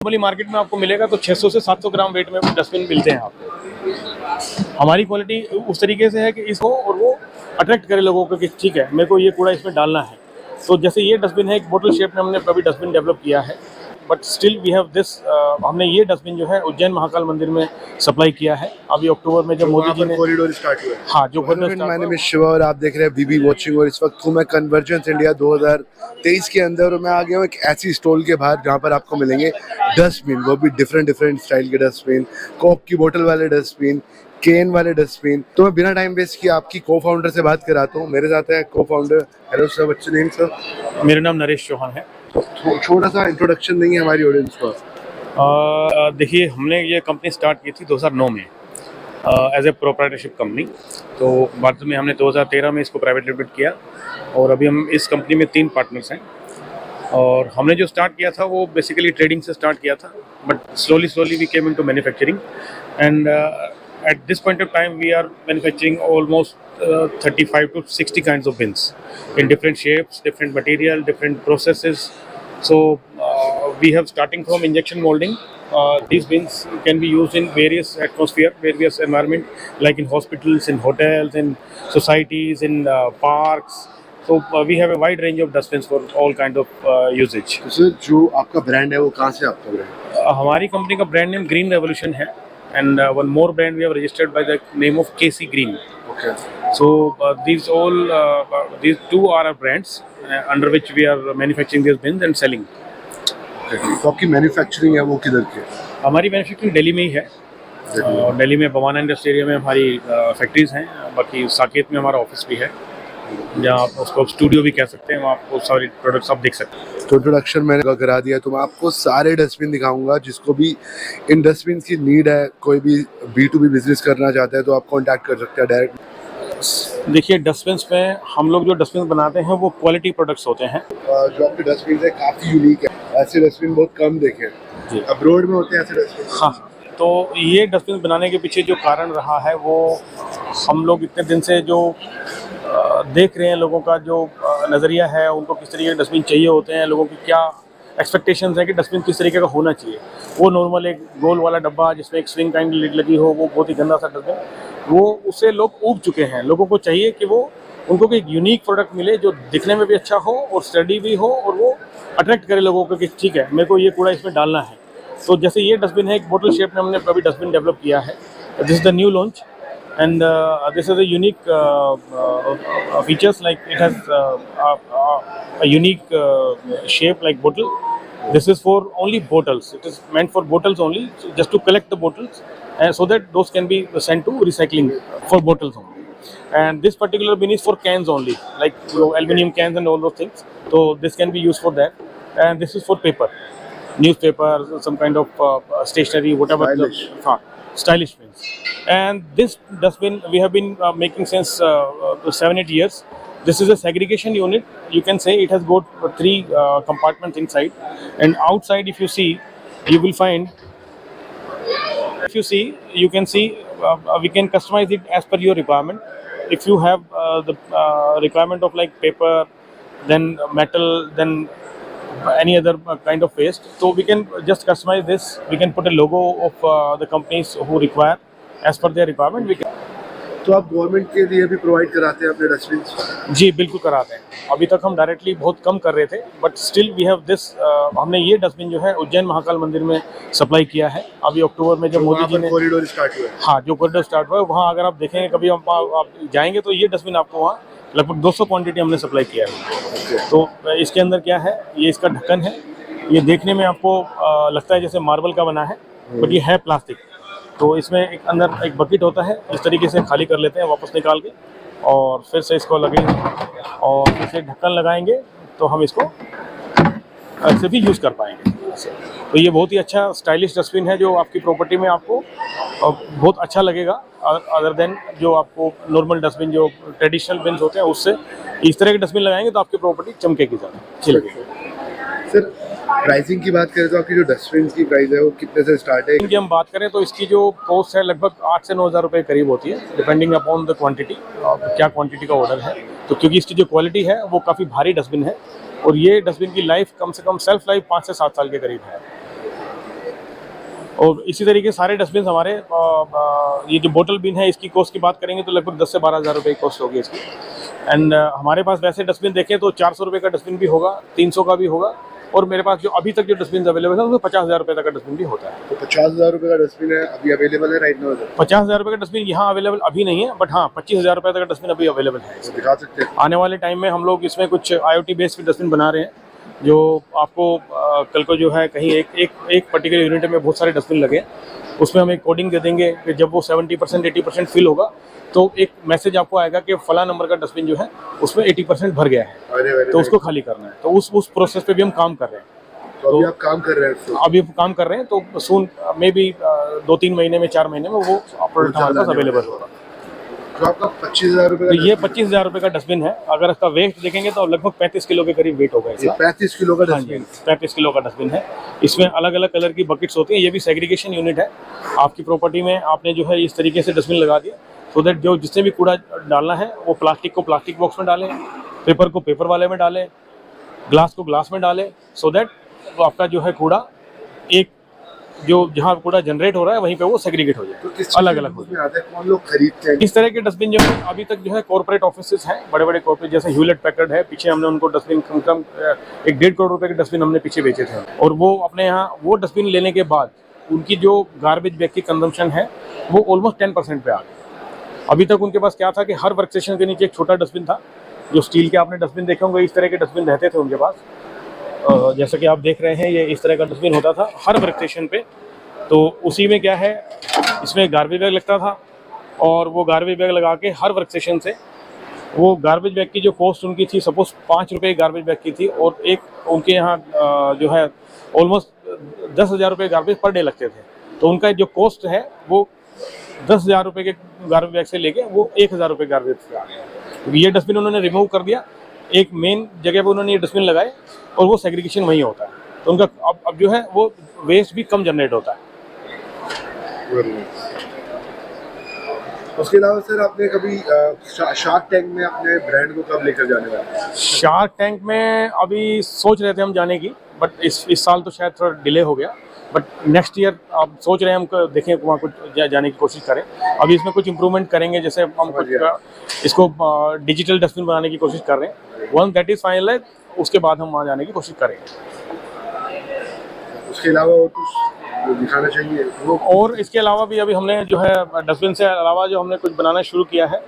Normally market में आपको मिलेगा तो 600 से 700 ग्राम वेट में डस्टबिन मिलते हैं आपको। हमारी क्वालिटी उस तरीके से है कि इसको और वो अट्रैक्ट करे लोगों को कि ठीक है मेरे को ये कूड़ा इसमें डालना है। तो जैसे ये डस्टबिन है, एक बोतल शेप में हमने कभी डस्टबिन डेवलप किया है, but still we have this. हमने ये डस्टबिन जो है उज्जैन महाकाल मंदिर में सप्लाई किया है अभी अक्टूबर में, जब मोदी जी ने कॉरिडोर स्टार्ट हुआ है। हाँ जो माय नेम इज शिवा और आप देख रहे हैं बीबी वॉचिंग। और इस वक्त हूँ मैं कन्वर्जेंस इंडिया 2023 के अंदर, और मैं आ गया हूँ एक ऐसी स्टॉल के बाहर जहाँ पर आपको मिलेंगे डस्टबिन, वो भी डिफरेंट स्टाइल के डस्टबिन, कोक की बोतल वाले डस्टबिन, केन वाले डस्टबिन। तो मैं बिना टाइम वेस्ट किए आपकी को फाउंडर से बात कराता हूँ। मेरे साथ है को founder. Hello sir, what's your name sir? मेरा नाम नरेश चौहान है। तो छोटा सा इंट्रोडक्शन देंगे हमारी ऑडियंस को। देखिए, हमने ये कंपनी स्टार्ट की थी 2009 में एज ए प्रोप्राइटरशिप कंपनी। तो बाद में हमने 2013 में इसको प्राइवेट लिमिटेड किया और अभी हम इस कंपनी में 3 पार्टनर्स हैं। और हमने जो स्टार्ट किया था वो बेसिकली ट्रेडिंग से स्टार्ट किया था, but slowly we came into manufacturing and at this point of time we are manufacturing almost 35 to 60 kinds of bins in different shapes, different material, different processes. So we have starting from injection molding. These bins can be used in various atmosphere, various environment, like in hospitals, in hotels, in societies, in parks. So we have a wide range of dustbins for all kind of usage. तो sir जो आपका brand है वो कहाँ से आपका brand? हमारी company का ब्रांड नेम ग्रीन रेवोल्यूशन है, and one more brand we have registered by the name of KC Green. Okay. So these two are our brands under which we are manufacturing these bins and selling. तो आपकी manufacturing है वो किधर की है? हमारी manufacturing Delhi में ही है। दिल्ली में बवाना इंडस्ट्री एरिया में हमारी फैक्ट्रीज हैं, बाकी साकेत में हमारा ऑफिस भी है, जहाँ आप उसको स्टूडियो भी कह सकते हैं। वहाँ आपको सारे प्रोडक्ट्स आप देख सकते हैं। तो इंट्रोडक्शन मैंने करा दिया, तो मैं आपको सारे डस्टबिन दिखाऊंगा। जिसको भी इन डस्टबिन की नीड है, कोई भी B2B बिजनेस करना चाहता है तो आप कांटेक्ट कर सकते हैं डायरेक्ट। देखिए, डस्टबिन में हम लोग जो डस्टबिन बनाते हैं वो क्वालिटी प्रोडक्ट्स होते हैं। जो आपके डस्टबिन है काफ़ी यूनिक है, ऐसे डस्टबिन बहुत कम देखे हैं, अब्रॉड में होते हैं ऐसे डस्टबिन। हाँ, तो ये डस्टबिन बनाने के पीछे जो कारण रहा है वो हम लोग इतने दिन से जो देख रहे हैं, लोगों का जो नज़रिया है, उनको किस तरीके के डस्टबिन चाहिए होते हैं, लोगों की क्या एक्सपेक्टेशंस है कि डस्टबिन किस तरीके का होना चाहिए। वो नॉर्मल एक गोल वाला डब्बा जिसमें एक स्विंग काइंड लिड लगी हो, वो बहुत ही गंदा सा डस्टबिन, वो उससे लोग ऊब चुके हैं। लोगों को चाहिए कि वो उनको एक यूनिक प्रोडक्ट मिले जो दिखने में भी अच्छा हो और स्टडी भी हो और वो अट्रैक्ट करे लोगों को कि ठीक है मेरे को ये कूड़ा इसमें डालना है। तो जैसे ये डस्टबिन है, एक बोतल शेप में हमने कभी डस्टबिन डेवलप किया है। This is the new launch and this is a unique features, like it has a unique shape like bottle. This is for only bottles. It is meant for bottles only, so just to collect the bottles and so that those can be sent to recycling for bottles only. And this particular bin is for cans only, like aluminum cans and all those things. So this can be used for that. And this is for paper, newspaper, some kind of stationery, whatever. Stylish bins. And this dustbin we have been making since 7-8 years. This is a segregation unit. You can say it has got 3 compartments inside, and outside if you see, you will find, if you see, you can see we can customize it as per your requirement. If you have the requirement of like paper, then metal, then any other kind of waste, so we can just customize this. We can put a logo of the companies who require as per their requirement. We can. तो आप government के लिए भी provide कराते हैं अपने dustbin? जी बिल्कुल कराते हैं। अभी तक हम डायरेक्टली बहुत कम कर रहे थे, but still we have this. हमने ये डस्टबिन जो है उज्जैन महाकाल मंदिर में सप्लाई किया है अभी अक्टूबर में, जब मोदी जी ने कॉरिडोर स्टार्ट हुआ है। हाँ, जो कॉरिडोर स्टार्ट हुआ है वहाँ अगर आप देखेंगे कभी आप जाएंगे तो ये डस्टबिन आपको वहाँ लगभग 200 क्वांटिटी हमने सप्लाई किया है। तो इसके अंदर क्या है, ये इसका ढक्कन है। ये देखने में आपको लगता है जैसे मार्बल का बना है, बट ये है प्लास्टिक। तो इसमें एक अंदर एक बकेट होता है, इस तरीके से खाली कर लेते हैं वापस निकाल के, और फिर से इसको लगेंगे और फिर से ढक्कन लगाएंगे तो हम इसको ऐसे भी यूज़ कर पाएंगे। तो ये बहुत ही अच्छा स्टाइलिश डस्टबिन है जो आपकी प्रॉपर्टी में आपको बहुत अच्छा लगेगा, अदर देन जो आपको नॉर्मल डस्टबिन जो ट्रेडिशनल बिन्स होते हैं उससे। इस तरह के डस्टबिन लगाएंगे तो आपकी प्रॉपर्टी चमकेगी, ज़्यादा अच्छी लगेगी। सर प्राइसिंग की बात करें तो आपकी जो डस्टबिन की प्राइस है वो कितने से स्टार्ट है? इनकी हम बात करें तो इसकी जो कॉस्ट है लगभग 8 से 9 हज़ार रुपये करीब होती है, डिपेंडिंग अपॉन द क्वांटिटी, क्या क्वांटिटी का ऑर्डर है। तो क्योंकि इसकी जो क्वालिटी है वो काफ़ी भारी डस्टबिन है और ये डस्टबिन की लाइफ कम से कम सेल्फ लाइफ 5 से 7 साल के करीब है। और इसी तरीके सारे डस्टबिन हमारे ये जो बोतल बिन है इसकी कॉस्ट की बात करेंगे तो लगभग 10 से 12 हज़ार रुपये की कॉस्ट होगी इसकी। एंड हमारे पास वैसे डस्टबिन देखें तो 400 रुपये का डस्टबिन भी होगा, 300 का भी होगा, और मेरे पास जो अभी तक जो डस्टबिन अवेलेबल है उसमें 50,000 रुपये तक का डस्टबिन भी होता है। तो 50,000 रुपये का डस्टबिन है अभी अवेलेबल है राइट नाउ? 50,000 रुपये का डस्टबिन यहाँ अवेलेबल अभी नहीं है, बट हाँ 25,000 रुपये तक का डस्टबिन अभी अवेलेबल है। तो दिखा सकते हैं? आने वाले टाइम में हम लोग इसमें कुछ IoT बेस्ड डस्टबिन बना रहे हैं, जो आपको कल को जो है कहीं एक पर्टिकुलर यूनिट में बहुत सारे डस्टबिन लगे, उसमें हम एक कोडिंग दे देंगे कि जब वो 70% 80% फिल होगा तो एक मैसेज आपको आएगा कि फला नंबर का डस्टबिन जो है उसमें 80% भर गया है, तो उसको खाली करना है। तो उस प्रोसेस पे भी हम काम कर रहे हैं। तो अभी आप काम कर रहे हैं? अभी काम कर रहे हैं, तो सून मे बी 2-3 महीने में 4 महीने में वो प्रोडक्ट हमारे पास अवेलेबल होगा। तो आपका 25,000 रुपये? तो ये 25,000 रुपये का डस्टबिन है। अगर इसका वेट देखेंगे तो लगभग 35 किलो के करीब वेट होगा इसका। 35 किलो का हाँ जी, डस्टबिन? 35 किलो का डस्टबिन है। इसमें अलग अलग कलर की बकेट्स होती हैं। ये भी सेग्रीगेशन यूनिट है। आपकी प्रॉपर्टी में आपने जो है इस तरीके से डस्टबिन लगा दिया, सो दैट जो जिससे भी कूड़ा डालना है वो प्लास्टिक को प्लास्टिक बॉक्स में डालें, पेपर को पेपर वाले में डालें, ग्लास को ग्लास में डालें, सो दैट तो आपका जो है कूड़ा एक जो जहाँ कूड़ा जनरेट हो रहा है वहीं पे वो सेग्रीगेट हो जाए, तो अलग अलग हो जाए। कौन लोग खरीदते हैं इस तरह के डस्टबिन जो है अभी तक जो है कॉर्पोरेट ऑफिसेज हैं, बड़े बड़े कॉर्पोरेट जैसे ह्यूलेट पैकर्ड है, पीछे हमने उनको डस्टबिन कम 1.5 करोड़ रुपए के डस्टबिन हमने पीछे बेचे थे। और वो अपने यहाँ वो डस्टबिन लेने के बाद उनकी जो गार्बेज बैग की कंजम्पशन है वो ऑलमोस्ट 10% पे आ गई। अभी तक उनके पास क्या था कि हर वर्क स्टेशन के नीचे एक छोटा डस्टबिन था, जो स्टील के आपने डस्टबिन देखे होंगे, इस तरह के डस्टबिन रहते थे उनके पास। जैसा कि आप देख रहे हैं ये इस तरह का डस्टबिन होता था हर वर्क स्टेशन पे। तो उसी में क्या है, इसमें गार्बेज बैग लगता था, और वो गार्बेज बैग लगा के हर वर्क स्टेशन से वो गार्बेज बैग की जो कॉस्ट उनकी थी, सपोज 5 रुपये गार्बेज बैग की थी, और एक उनके यहाँ जो है ऑलमोस्ट 10,000 रुपये गार्बेज पर डे लगते थे। तो उनका जो कॉस्ट है वो 10,000 रुपये के गार्बेज बैग से लेके वो 1,000 रुपये गार्बेज से आ गया। ये डस्टबिन उन्होंने रिमूव कर दिया, एक मेन जगह पे उन्होंने ये डस्टबिन लगाए, और वो सेग्रीगेशन वहीं होता है। तो उनका अब जो है वो वेस्ट भी कम जनरेट होता है। उसके अलावा सर आपने कभी शार्क टैंक में अपने ब्रांड को कब लेकर जाने वाले हैं? शार्क टैंक में अभी सोच रहे थे हम जाने की, बट इस साल तो शायद थोड़ा डिले हो गया, बट नेक्स्ट ईयर आप सोच रहे हैं हम देखें वहाँ कुछ जाने की कोशिश करें। अभी इसमें कुछ इम्प्रूवमेंट करेंगे, जैसे हम कुछ इसको डिजिटल डस्टबिन बनाने की कोशिश कर रहे हैं। वंस दैट इज़ फाइनलाइज उसके बाद हम वहाँ जाने की कोशिश करेंगे। उसके अलावा और कुछ दिखाना चाहिए वो? और इसके अलावा भी अभी हमने जो है डस्टबिन से अलावा जो हमने कुछ बनाना शुरू किया है।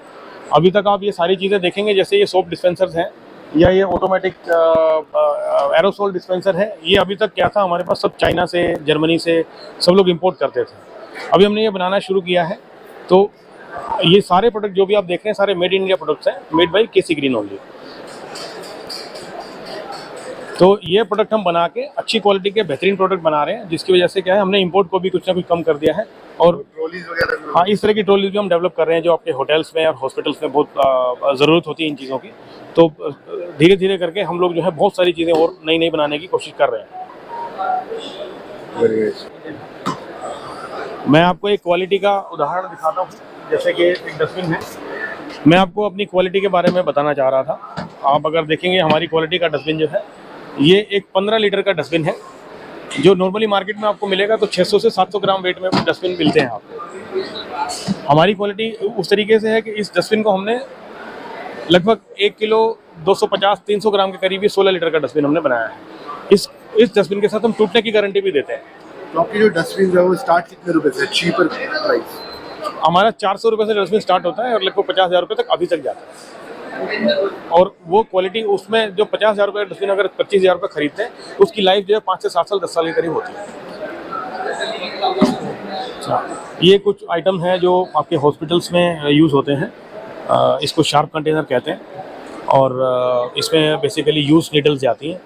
अभी तक आप ये सारी चीज़ें देखेंगे, जैसे ये सोप डिस्पेंसर्स हैं या ये ऑटोमेटिक एरोसोल डिस्पेंसर है, ये अभी तक क्या था हमारे पास सब चाइना से, जर्मनी से सब लोग इंपोर्ट करते थे। अभी हमने ये बनाना शुरू किया है, तो ये सारे प्रोडक्ट जो भी आप देख रहे हैं सारे मेड इन इंडिया प्रोडक्ट्स हैं, made by KC Green only. तो ये प्रोडक्ट हम बना के अच्छी क्वालिटी के बेहतरीन प्रोडक्ट बना रहे हैं, जिसकी वजह से क्या है हमने इंपोर्ट को भी कुछ ना कुछ कम कर दिया है। और ट्रॉलीज वगैरह? हाँ, इस तरह की ट्रॉलीज भी हम डेवलप कर रहे हैं, जो आपके होटल्स में और हॉस्पिटल्स में बहुत ज़रूरत होती है इन चीज़ों की। तो धीरे धीरे करके हम लोग जो है बहुत सारी चीज़ें और नई नई बनाने की कोशिश कर रहे हैं। मैं आपको एक क्वालिटी का उदाहरण दिखाता हूँ, जैसे कि एक डस्टबिन है। मैं आपको अपनी क्वालिटी के बारे में बताना चाह रहा था। आप अगर देखेंगे हमारी क्वालिटी का डस्टबिन जो है, ये एक 15 लीटर का डस्टबिन है, जो नॉर्मली मार्केट में आपको मिलेगा तो 600 से 700 ग्राम वेट में डस्टबिन मिलते हैं आपको। हमारी क्वालिटी उस तरीके से है कि इस डस्टबिन को हमने लगभग 1 किलो 250-300 ग्राम के करीब 16 लीटर का डस्टबिन हमने बनाया है। इस डस्टबिन के साथ हम टूटने की गारंटी भी देते हैं। तो आपकी जो डस्टबिन है वो स्टार्ट कितने रुपए से, चीपर प्राइस? हमारा 400 रुपये से डस्टबिन स्टार्ट होता है और लगभग 50,000 रुपये तक अभी तक जाता है। और वो क्वालिटी उसमें जो 50,000 रुपये का डस्टबिन अगर 25,000 रुपये खरीदते हैं, उसकी लाइफ जो है 5 से 7 साल 10 साल के करीब होती है। अच्छा, ये कुछ आइटम है जो आपके हॉस्पिटल्स में यूज़ होते हैं। इसको शार्प कंटेनर कहते हैं, और इसमें बेसिकली यूज नीडल्स आती हैं।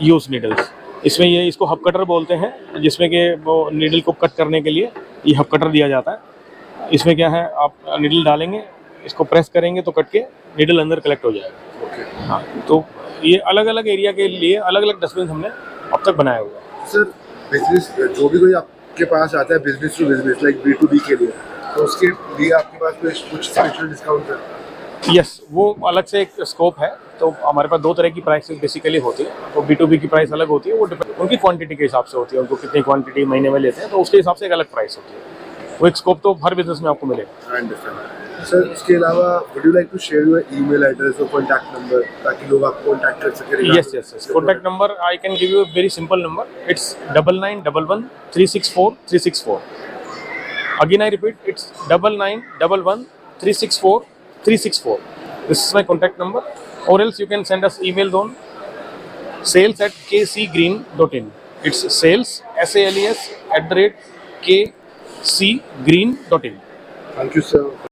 यूज नीडल्स इसमें ये इसको हब कटर बोलते हैं, जिसमें कि वो नीडल को कट करने के लिए ये हब कटर दिया जाता है। इसमें क्या है, आप नीडल डालेंगे, इसको प्रेस करेंगे तो कट के नीडल अंदर कलेक्ट हो जाएगा। हाँ, तो ये अलग अलग एरिया के लिए अलग अलग डस्टबिन हमने अब तक बनाया हुआ है। सर, बिजनेस जो भी कोई आपके पास आता है business to business like B2B के लिए, तो उसके लिए आपके पास कुछ स्पेशल डिस्काउंट है? यस, वो अलग से एक स्कोप है तो हमारे पास दो तरह की प्राइसेस बेसिकली होती है। तो B2B की प्राइस अलग होती है, वो उनकी क्वांटिटी के हिसाब से होती है, उनको कितनी क्वांटिटी महीने में लेते हैं तो उसके हिसाब से एक अलग प्राइस होती है। वो एक स्कोप तो हर बिजनेस में आपको मिलेगा। I understand sir. इसके अलावा would you like to share your email address और कॉन्टैक्ट नंबर ताकि लोग आपको कॉन्टैक्ट कर सकें? Yes, yes, yes. Contact number, I can give you a very simple number. It's 9911 364 364. Again, I repeat, it's 9911 364 364. This is my contact number. Or else you can send us email on sales@kcgreen.in. It's sales, SALES @kcgreen.in. Thank you sir.